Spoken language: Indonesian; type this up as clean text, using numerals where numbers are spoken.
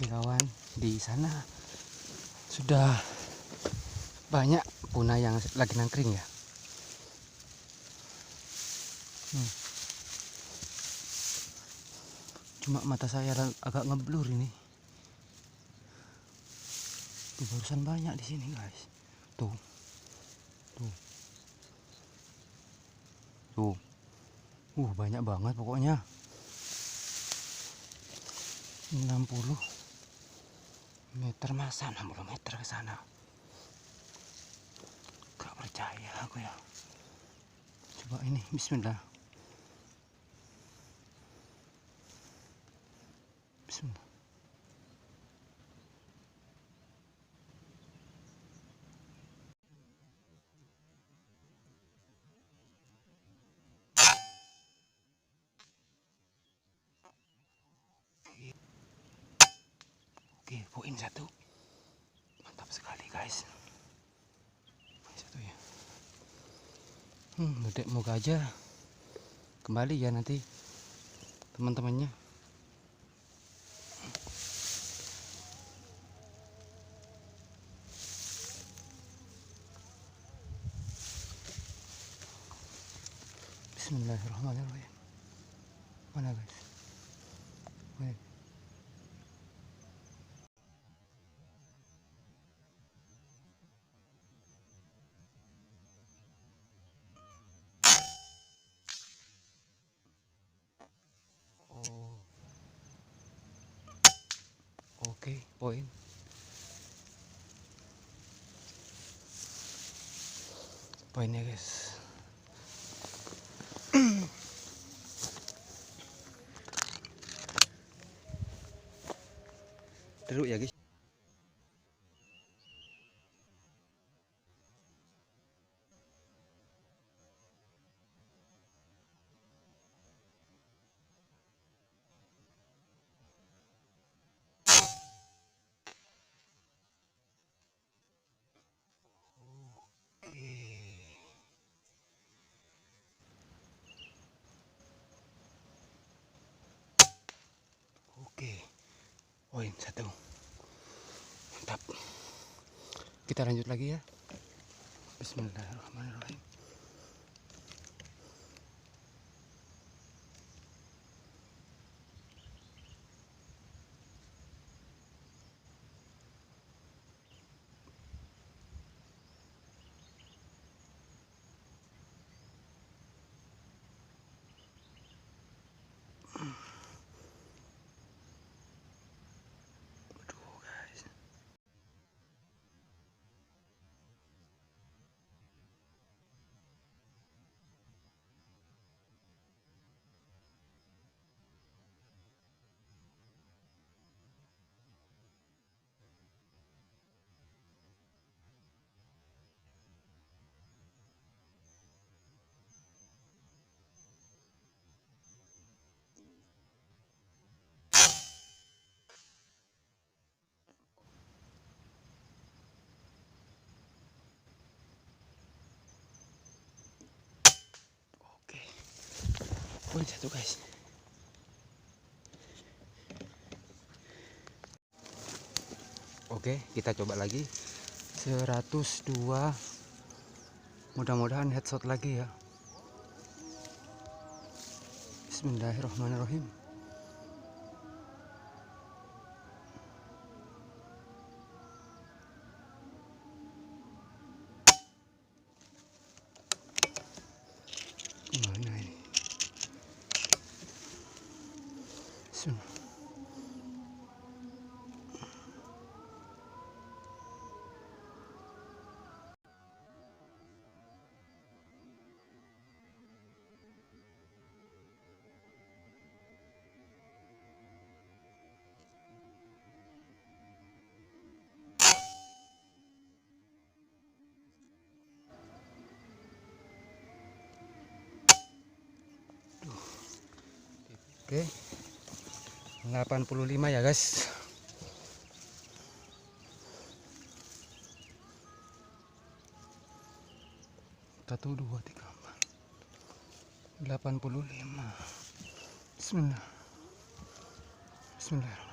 Oke kawan, di sana sudah banyak punai yang lagi nangkring ya. Cuma mata saya agak ngeblur ini. Tuh, barusan banyak di sini guys. Tuh, tuh, tuh. Banyak banget pokoknya. 60 meter, masa 60 meter ke sana. Gak percaya aku ya. Coba ini, bismillah. Bismillah. Oke, poin satu. Mantap sekali guys. Poin satu ya. Moga aja kembali ya nanti teman-temannya. Bismillahirrahmanirrahim. Mana guys? Wait. Oke, poin. Poinnya guys. Terus ya guys. Oke, poin satu. Mantap. Kita lanjut lagi ya. Bismillahirrahmanirrahim. Aduh guys. Oke, poin satu guys. Oke, kita coba lagi. 102. Mudah-mudahan headshot lagi ya. Bismillahirrahmanirrahim. Mana ini? Bismillah. Oke, 85 ya guys. 1, 2, 3, 4, 85. Bismillah. Bismillah.